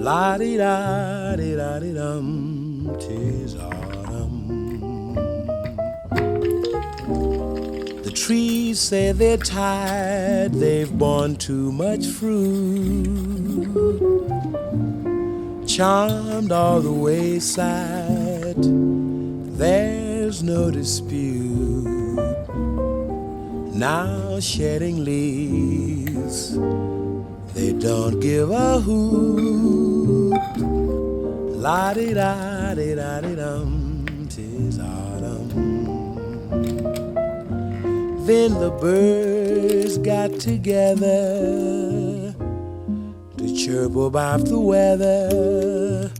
La di da di da di dum, 'tis autumn. The trees say they're tired, they've borne too much fruit. Charmed all the wayside, there's no dispute. Now shedding leaves, they don't give a hoot. La di da di da di dum, 'tis autumn. Then the birds got together to chirp about the weather.